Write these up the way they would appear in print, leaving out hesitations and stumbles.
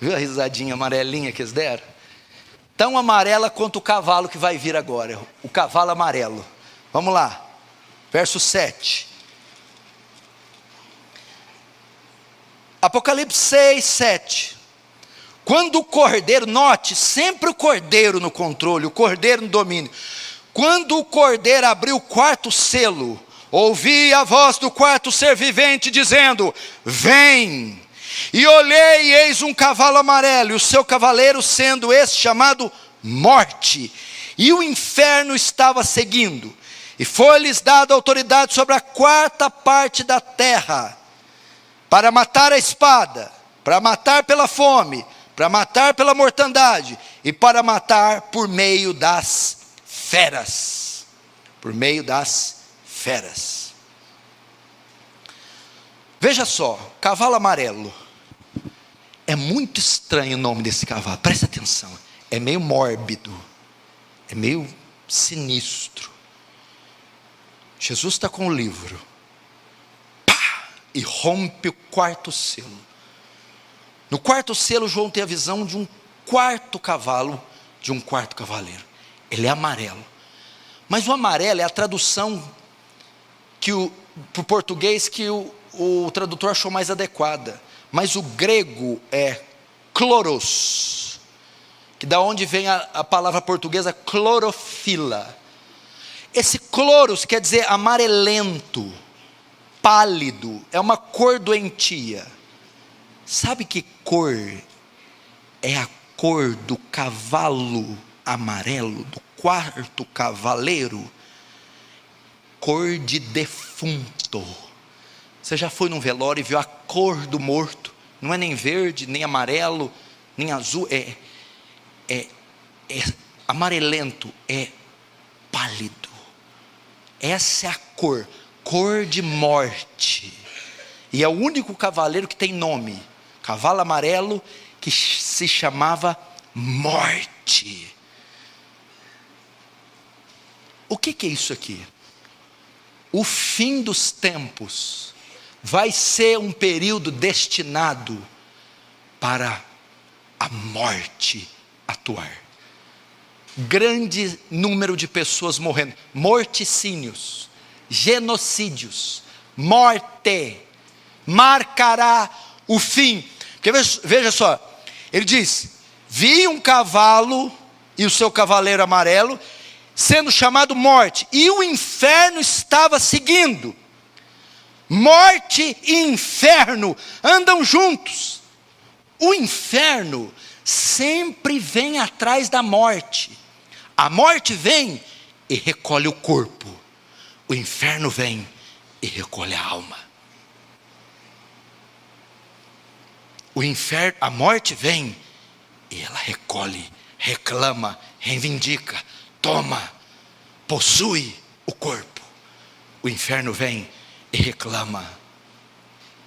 Viu a risadinha amarelinha que eles deram? Tão amarela quanto o cavalo que vai vir agora, o cavalo amarelo. Vamos lá, verso 7. Apocalipse 6, 7. Quando o cordeiro, note, sempre o cordeiro no controle, o cordeiro no domínio. Quando o cordeiro abriu o quarto selo, ouvi a voz do quarto ser vivente dizendo: vem! E olhei e eis um cavalo amarelo, e o seu cavaleiro sendo esse chamado Morte. E o inferno estava seguindo. E foi-lhes dada autoridade sobre a quarta parte da terra, para matar a espada, para matar pela fome, para matar pela mortandade, e para matar por meio das feras. Por meio das feras. Veja só, cavalo amarelo. É muito estranho o nome desse cavalo, presta atenção. É meio mórbido, é meio sinistro. Jesus está com o livro, pá, e rompe o quarto selo. No quarto selo, João tem a visão de um quarto cavalo, de um quarto cavaleiro. Ele é amarelo. Mas o amarelo é a tradução para o português que o tradutor achou mais adequada. Mas o grego é chloros, que da onde vem a palavra portuguesa clorofila. Esse chloros quer dizer amarelento, pálido, é uma cor doentia. Sabe que cor é a cor do cavalo amarelo, do quarto cavaleiro? Cor de defunto. Você já foi num velório e viu a cor do morto? Não é nem verde, nem amarelo, nem azul, é amarelento, é pálido. Essa é a cor, cor de morte. E é o único cavaleiro que tem nome, cavalo amarelo, que se chamava Morte. O que é isso aqui? O fim dos tempos vai ser um período destinado para a morte atuar. Grande número de pessoas morrendo, morticínios, genocídios, morte, marcará o fim. Porque veja só, ele diz: vi um cavalo e o seu cavaleiro amarelo, sendo chamado Morte, e o inferno estava seguindo. Morte e inferno andam juntos. O inferno sempre vem atrás da morte. A morte vem e recolhe o corpo. O inferno vem e recolhe a alma. A morte vem e ela recolhe, reclama, reivindica, toma, possui o corpo. O inferno vem e reclama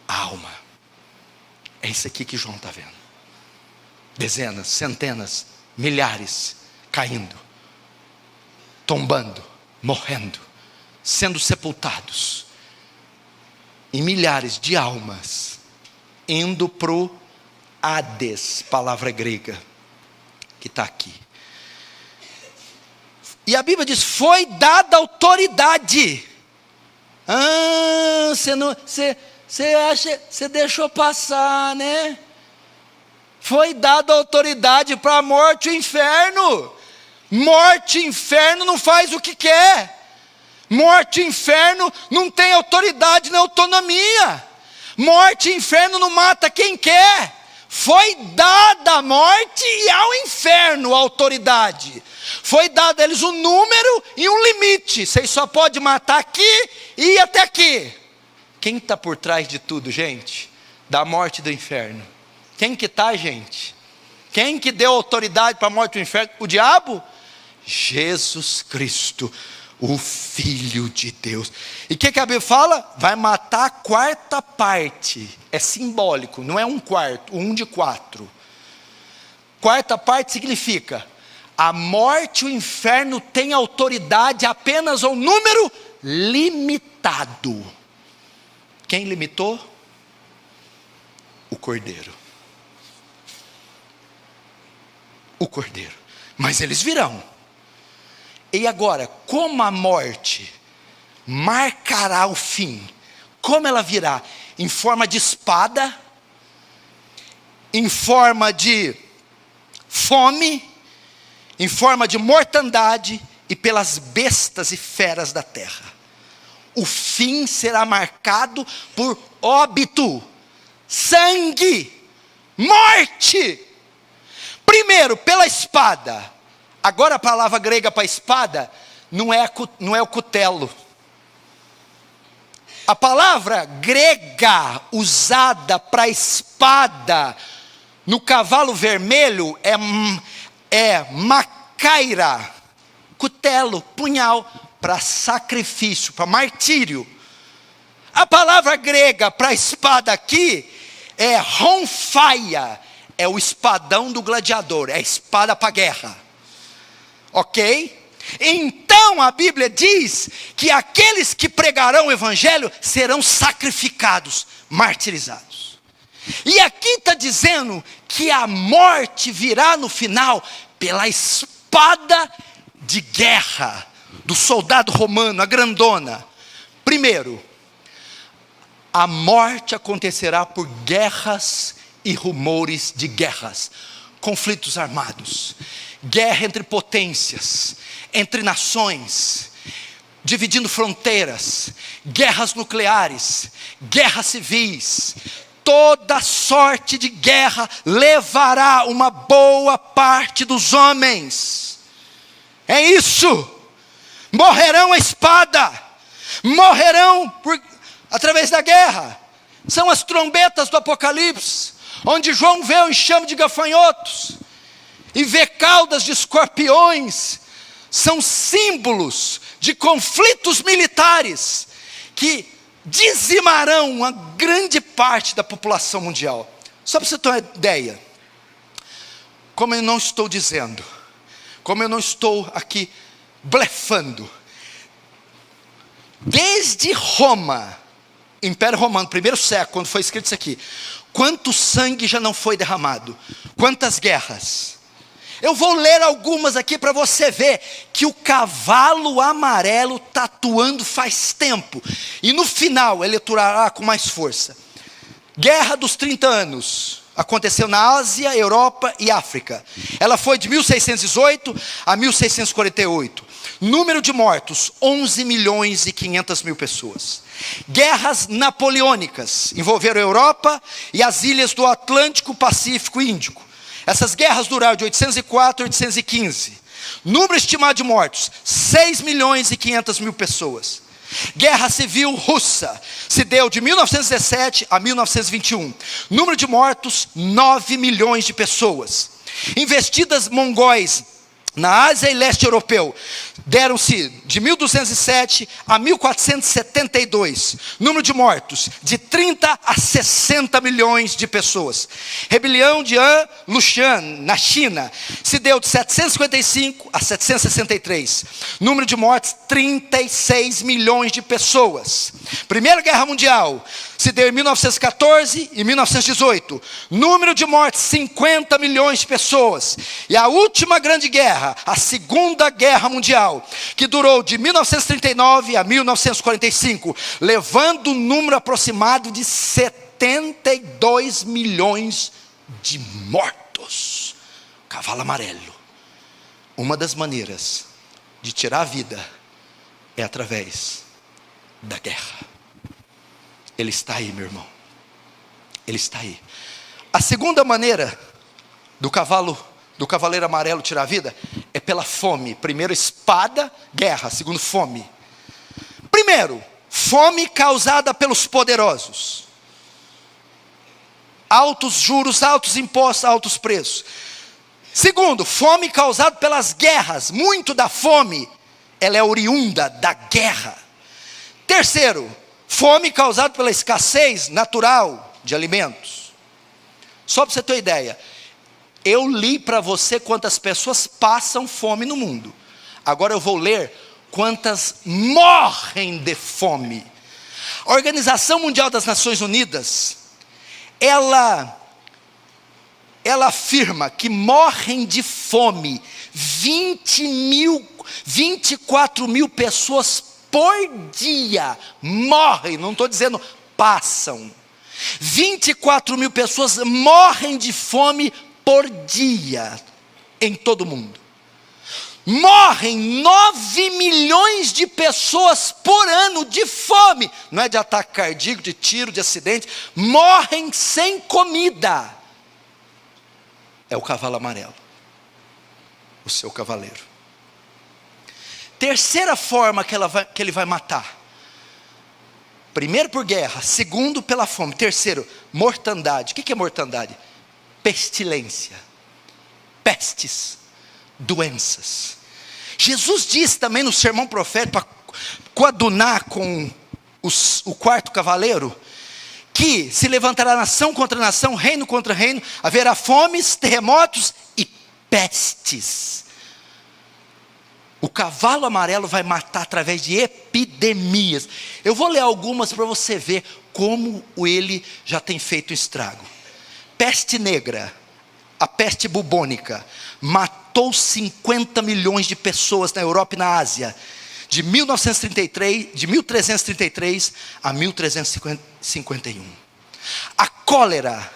a alma. É isso aqui que João está vendo. Dezenas, centenas, milhares caindo, tombando, morrendo, sendo sepultados, e milhares de almas indo para o Hades, palavra grega que está aqui. E a Bíblia diz: foi dada autoridade. Você deixou passar, né? Foi dada autoridade para a morte e o inferno. Morte e inferno não faz o que quer. Morte e inferno não tem autoridade nem autonomia. Morte e inferno não mata quem quer. Foi dada à morte e ao inferno a autoridade. Foi dado a eles um número e um limite. Vocês só podem matar aqui e ir até aqui. Quem está por trás de tudo, gente? Da morte e do inferno. Quem que está, gente? Quem que deu autoridade para a morte e o inferno? O diabo? Jesus Cristo, o Filho de Deus. E o que a Bíblia fala? Vai matar a quarta parte. É simbólico, não é um quarto, 1 de 4. Quarta parte significa: a morte e o inferno têm autoridade apenas a um número limitado. Quem limitou? O Cordeiro. o Cordeiro. Mas eles virão. E agora, como a morte marcará o fim? Como ela virá? Em forma de espada, em forma de fome, em forma de mortandade e pelas bestas e feras da terra. O fim será marcado por óbito, sangue, morte. Primeiro, pela espada. Agora a palavra grega para espada não é o cutelo. A palavra grega usada para espada no cavalo vermelho é macaira, cutelo, punhal, para sacrifício, para martírio. A palavra grega para espada aqui é ronfaia, é o espadão do gladiador, é a espada para guerra. Ok? Então a Bíblia diz que aqueles que pregarão o Evangelho serão sacrificados, martirizados. E aqui está dizendo que a morte virá no final pela espada de guerra do soldado romano, a grandona. Primeiro, a morte acontecerá por guerras e rumores de guerras, conflitos armados, guerra entre potências, entre nações, dividindo fronteiras, guerras nucleares, guerras civis. Toda sorte de guerra levará uma boa parte dos homens. É isso. Morrerão a espada, morrerão através da guerra. São as trombetas do Apocalipse, onde João vê o enxame de gafanhotos e vê caudas de escorpiões. São símbolos de conflitos militares que dizimarão uma grande parte da população mundial. Só para você ter uma ideia, como eu não estou dizendo, como eu não estou aqui blefando, desde Roma, Império Romano, primeiro século, quando foi escrito isso aqui, quanto sangue já não foi derramado, quantas guerras. Eu vou ler algumas aqui para você ver que o cavalo amarelo está atuando faz tempo. E no final ele atuará com mais força. Guerra dos 30 anos. Aconteceu na Ásia, Europa e África. Ela foi de 1618 a 1648. Número de mortos, 11 milhões e 500 mil pessoas. Guerras napoleônicas. Envolveram a Europa e as ilhas do Atlântico, Pacífico e Índico. Essas guerras duraram de 804 a 815. Número estimado de mortos, 6 milhões e 500 mil pessoas. Guerra Civil Russa se deu de 1917 a 1921. Número de mortos, 9 milhões de pessoas. Investidas mongóis na Ásia e leste europeu deram-se de 1207 a 1472. Número de mortos, de 30 a 60 milhões de pessoas. Rebelião de An Lushan, na China, se deu de 755 a 763. Número de mortes, 36 milhões de pessoas. Primeira Guerra Mundial se deu em 1914 e 1918. Número de mortes, 50 milhões de pessoas. E a última grande guerra, a Segunda Guerra Mundial, que durou de 1939 a 1945, levando um número aproximado de 72 milhões de mortos. Cavalo amarelo. Uma das maneiras de tirar a vida é através da guerra. Ele está aí, meu irmão. Ele está aí. A segunda maneira do cavaleiro amarelo tirar a vida é pela fome. Primeiro, espada, guerra. Segundo, fome. Primeiro, fome causada pelos poderosos. Altos juros, altos impostos, altos preços. Segundo, fome causada pelas guerras. Muito da fome, ela é oriunda da guerra. Terceiro, fome causada pela escassez natural de alimentos. Só para você ter uma ideia, eu li para você quantas pessoas passam fome no mundo. Agora eu vou ler quantas morrem de fome. A Organização Mundial das Nações Unidas, ela ela afirma que morrem de fome 24 mil pessoas por dia. Morrem, não estou dizendo passam. 24 mil pessoas morrem de fome por dia em todo o mundo. Morrem 9 milhões de pessoas por ano de fome. Não é de ataque cardíaco, de tiro, de acidente. Morrem sem comida. É o cavalo amarelo, o seu cavaleiro. Terceira forma que ele vai matar. Primeiro por guerra, segundo pela fome, terceiro, mortandade. O que é mortandade? Pestilência, pestes, doenças. Jesus disse também no sermão profético, para coadunar com o quarto cavaleiro, que se levantará nação contra nação, reino contra reino, haverá fomes, terremotos e pestes. O cavalo amarelo vai matar através de epidemias. Eu vou ler algumas para você ver como ele já tem feito estrago. Peste negra, a peste bubônica, matou 50 milhões de pessoas na Europa e na Ásia, de 1333 a 1351. A cólera,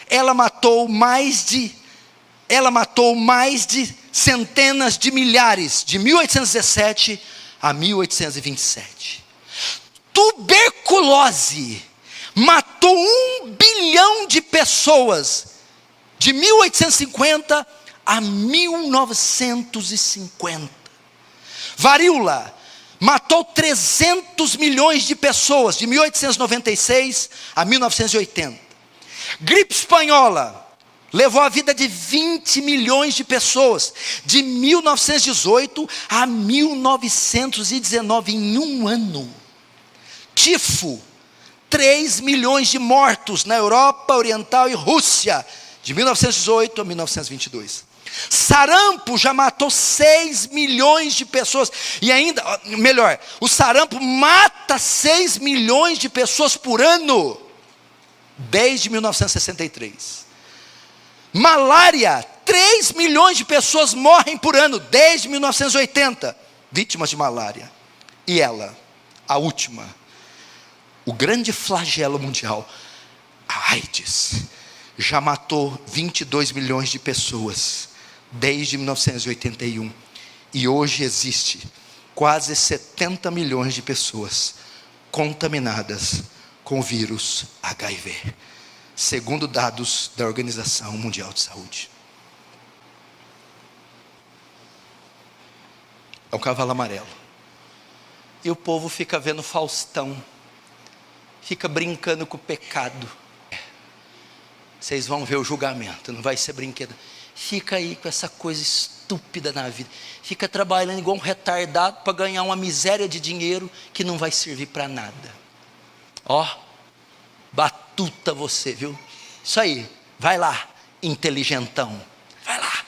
ela matou mais de centenas de milhares, de 1817 a 1827. Tuberculose matou 1 bilhão de pessoas, de 1850 a 1950. Varíola matou 300 milhões de pessoas, de 1896 a 1980. Gripe espanhola levou a vida de 20 milhões de pessoas, de 1918 a 1919, em um ano. Tifo, 3 milhões de mortos na Europa Oriental e Rússia, de 1918 a 1922. Sarampo já matou 6 milhões de pessoas, e ainda, melhor, o sarampo mata 6 milhões de pessoas por ano, desde 1963. Malária, 3 milhões de pessoas morrem por ano, desde 1980, vítimas de malária. E ela, a última, o grande flagelo mundial, a AIDS, já matou 22 milhões de pessoas, desde 1981. E hoje existe quase 70 milhões de pessoas contaminadas com o vírus HIV. Segundo dados da Organização Mundial de Saúde. É o cavalo amarelo. E o povo fica vendo Faustão, fica brincando com o pecado. Vocês vão ver o julgamento, não vai ser brinquedo. Fica aí com essa coisa estúpida na vida. Fica trabalhando igual um retardado para ganhar uma miséria de dinheiro que não vai servir para nada. Ó, batuta você, viu? Isso aí, vai lá, inteligentão. Vai lá,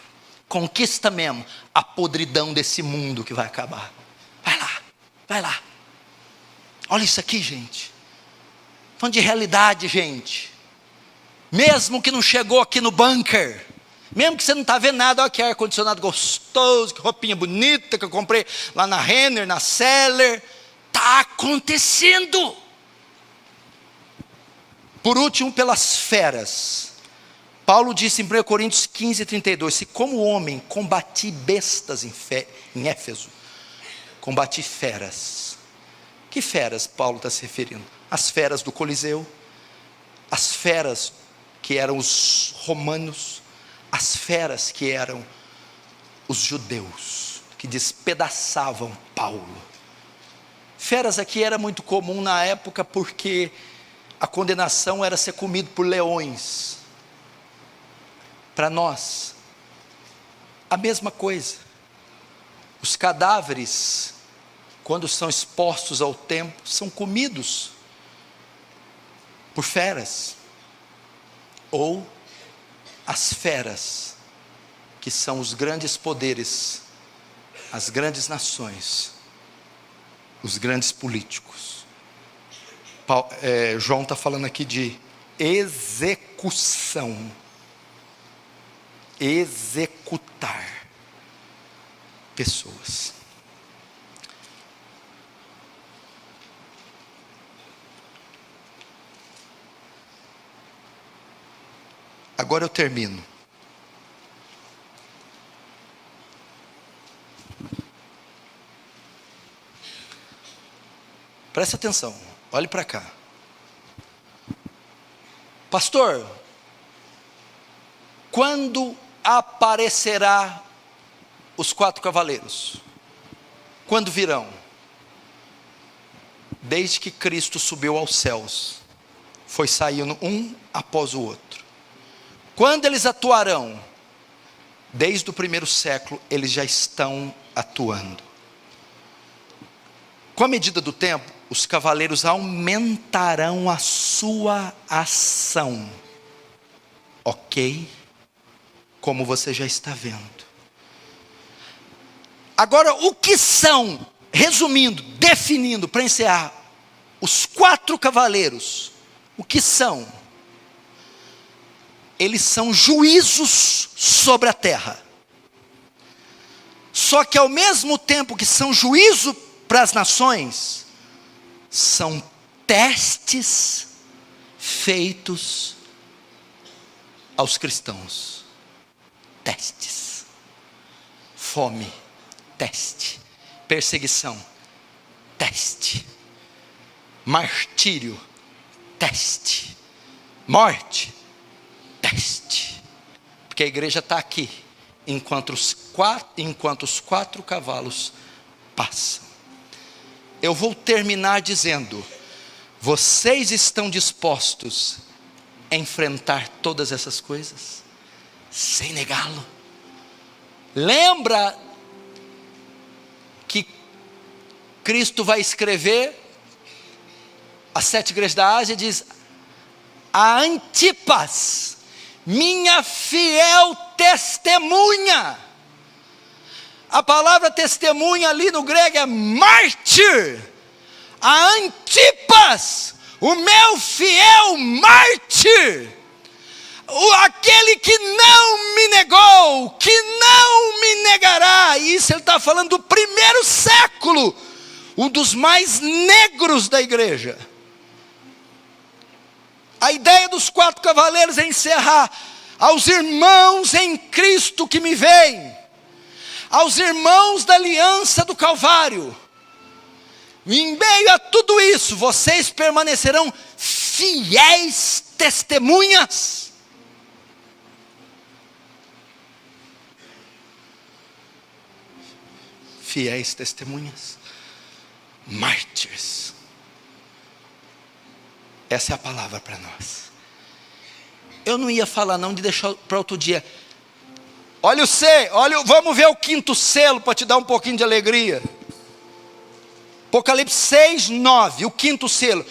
conquista mesmo a podridão desse mundo que vai acabar. Vai lá, vai lá. Olha isso aqui, gente. Falando de realidade, gente. Mesmo que não chegou aqui no bunker, mesmo que você não está vendo nada, olha que ar-condicionado gostoso, que roupinha bonita que eu comprei lá na Renner, na Seller. Está acontecendo. Por último, pelas feras. Paulo disse em 1 Coríntios 15, 32, se como homem combati bestas em Éfeso, combati feras. Que feras Paulo está se referindo? As feras do Coliseu, as feras que eram os romanos, as feras que eram os judeus, que despedaçavam Paulo. Feras aqui era muito comum na época, porque a condenação era ser comido por leões. Para nós, a mesma coisa. Os cadáveres, quando são expostos ao tempo, são comidos por feras. Ou as feras, que são os grandes poderes, as grandes nações, os grandes políticos. João está falando aqui de execução. executar pessoas. Agora eu termino. Preste atenção, olhe para cá. Pastor, quando aparecerá os 4 cavaleiros? Quando virão? Desde que Cristo subiu aos céus, foi saindo um após o outro. Quando eles atuarão? Desde o primeiro século, eles já estão atuando. Com a medida do tempo, os cavaleiros aumentarão a sua ação. Ok? Como você já está vendo. Agora, o que são, resumindo, definindo, para encerrar, os 4 cavaleiros? O que são? Eles são juízos sobre a terra. Só que ao mesmo tempo que são juízo para as nações, são testes feitos aos cristãos. Testes. Fome, teste. Perseguição, teste. Martírio, teste. Morte, teste. Porque a igreja está aqui, enquanto os 4 cavalos passam. Eu vou terminar dizendo: vocês estão dispostos a enfrentar todas essas coisas? Sem negá-lo? Lembra que Cristo vai escrever as 7 igrejas da Ásia, diz: a Antipas, minha fiel testemunha. A palavra testemunha ali no grego é mártir. A Antipas, o meu fiel mártir, aquele que não me negou, que não me negará. E isso ele está falando do primeiro século, um dos mais negros da igreja. A ideia dos 4 cavaleiros é encerrar: aos irmãos em Cristo que me veem, aos irmãos da aliança do Calvário, em meio a tudo isso, vocês permanecerão fiéis testemunhas. Fiéis testemunhas, mártires. Essa é a palavra para nós. Eu não ia falar não, de deixar para outro dia. Olha vamos ver o 5º selo, para te dar um pouquinho de alegria. Apocalipse 6, 9, o 5º selo.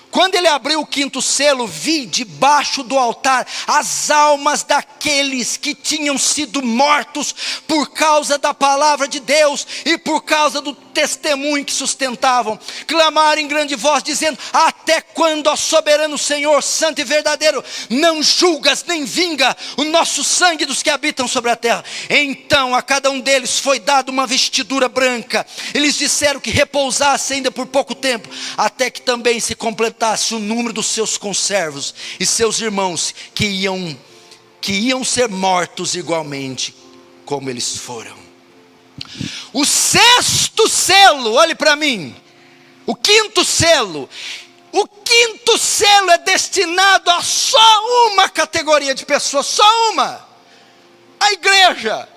Quando ele abriu o 5º selo, vi debaixo do altar as almas daqueles que tinham sido mortos por causa da palavra de Deus e por causa do testemunho que sustentavam. Clamaram em grande voz, dizendo: até quando, ó soberano Senhor, santo e verdadeiro, não julgas nem vinga o nosso sangue dos que habitam sobre a terra? Então a cada um deles foi dada uma vestidura branca. Eles disseram que repousasse ainda por pouco tempo, até que também se completasse o número dos seus conservos e seus irmãos que iam ser mortos igualmente como eles foram. O 6º selo, olhe para mim, o 5º selo. O 5º selo é destinado a só uma categoria de pessoas, só uma: a igreja.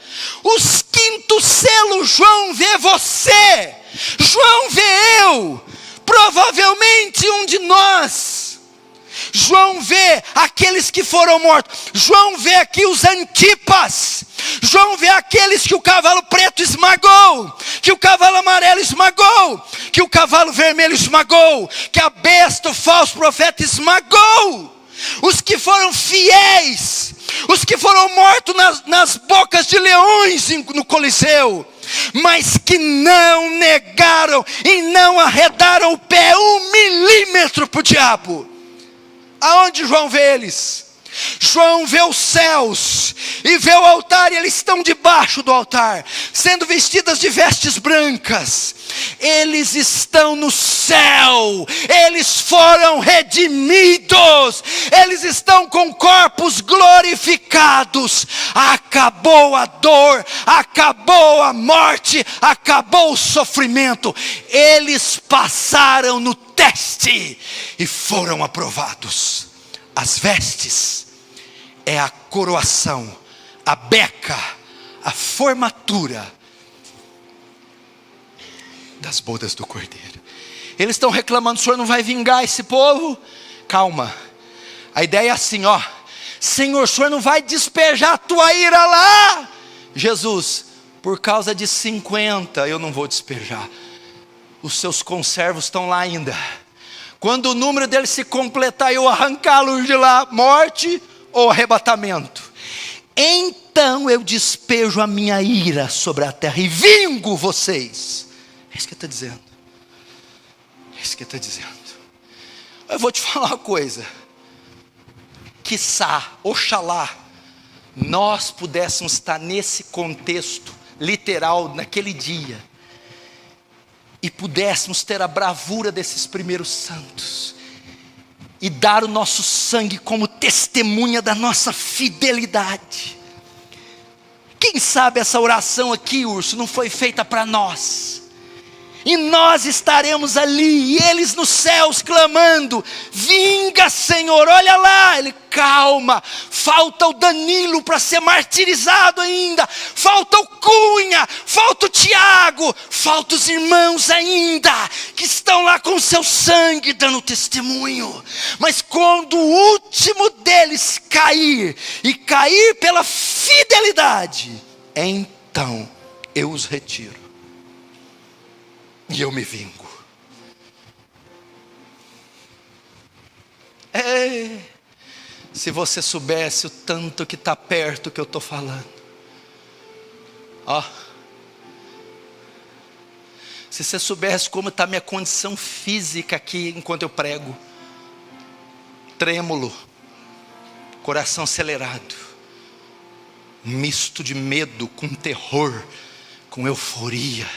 Os 5º selo, João vê você, João vê eu, provavelmente um de nós. João vê aqueles que foram mortos. João vê aqui os Antipas. João vê aqueles que o cavalo preto esmagou, que o cavalo amarelo esmagou, que o cavalo vermelho esmagou, que a besta, o falso profeta esmagou. Os que foram fiéis, os que foram mortos nas bocas de leões no Coliseu, mas que não negaram e não arredaram o pé 1 milímetro para o diabo. Aonde João vê eles? João vê os céus e vê o altar, e eles estão debaixo do altar, sendo vestidas de vestes brancas. Eles estão no céu, eles foram redimidos, eles estão com corpos glorificados. Acabou a dor, acabou a morte, acabou o sofrimento. Eles passaram no teste e foram aprovados. As vestes é a coroação, a beca, a formatura das bodas do Cordeiro. Eles estão reclamando: o Senhor não vai vingar esse povo? Calma, a ideia é assim, ó: Senhor, o Senhor não vai despejar a tua ira lá? Jesus: por causa de 50 eu não vou despejar, os seus conservos estão lá ainda. Quando o número deles se completar, eu arrancá-los de lá, morte ou arrebatamento. Então eu despejo a minha ira sobre a terra e vingo vocês. É isso que ele está dizendo. É isso que ele está dizendo. Eu vou te falar uma coisa. Quiçá, oxalá, nós pudéssemos estar nesse contexto literal naquele dia, e pudéssemos ter a bravura desses primeiros santos, e dar o nosso sangue como testemunha da nossa fidelidade. Quem sabe essa oração aqui, urso, não foi feita para nós, e nós estaremos ali, e eles nos céus clamando: vinga, Senhor. Olha lá, ele: calma, falta o Danilo para ser martirizado ainda, falta o Cunha, falta o Tiago, falta os irmãos ainda, que estão lá com seu sangue dando testemunho. Mas quando o último deles cair, e cair pela fidelidade, então eu os retiro, e eu me vingo. Se você soubesse o tanto que está perto que eu estou falando. Ó, se você soubesse como está minha condição física aqui enquanto eu prego. Trêmulo, coração acelerado, misto de medo com terror, com euforia,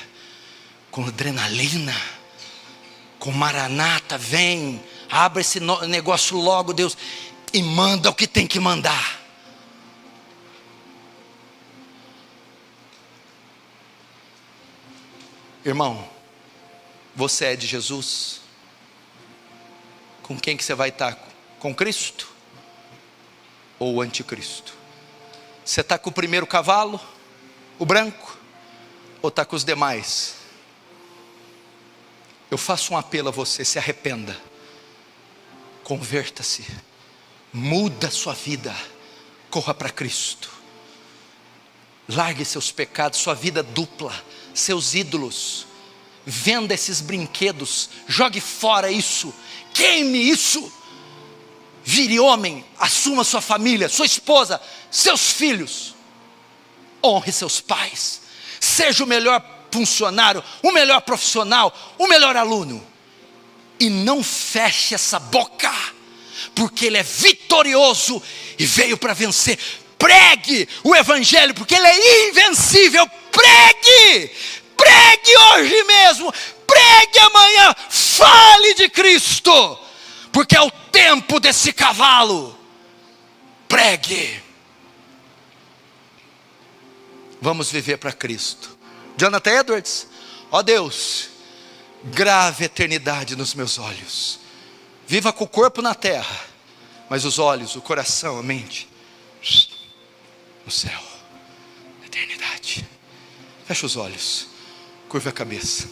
com adrenalina, com maranata, vem, abre esse negócio logo, Deus, e manda o que tem que mandar. Irmão, você é de Jesus? Com quem que você vai estar? Com Cristo? Ou o anticristo? Você está com o primeiro cavalo, o branco? Ou está com os demais? Eu faço um apelo a você: se arrependa, converta-se, muda a sua vida, corra para Cristo, largue seus pecados, sua vida dupla, seus ídolos, venda esses brinquedos, jogue fora isso, queime isso, vire homem, assuma sua família, sua esposa, seus filhos, honre seus pais, seja o melhor funcionário, o melhor profissional, o melhor aluno, e não feche essa boca, porque Ele é vitorioso e veio para vencer. Pregue o Evangelho, porque Ele é invencível. Pregue, pregue hoje mesmo, pregue amanhã, fale de Cristo, porque é o tempo desse cavalo. Pregue. Vamos viver para Cristo. Jonathan Edwards: ó Deus, grave a eternidade nos meus olhos. Viva com o corpo na terra, mas os olhos, o coração, a mente no céu, eternidade. Fecha os olhos, curva a cabeça.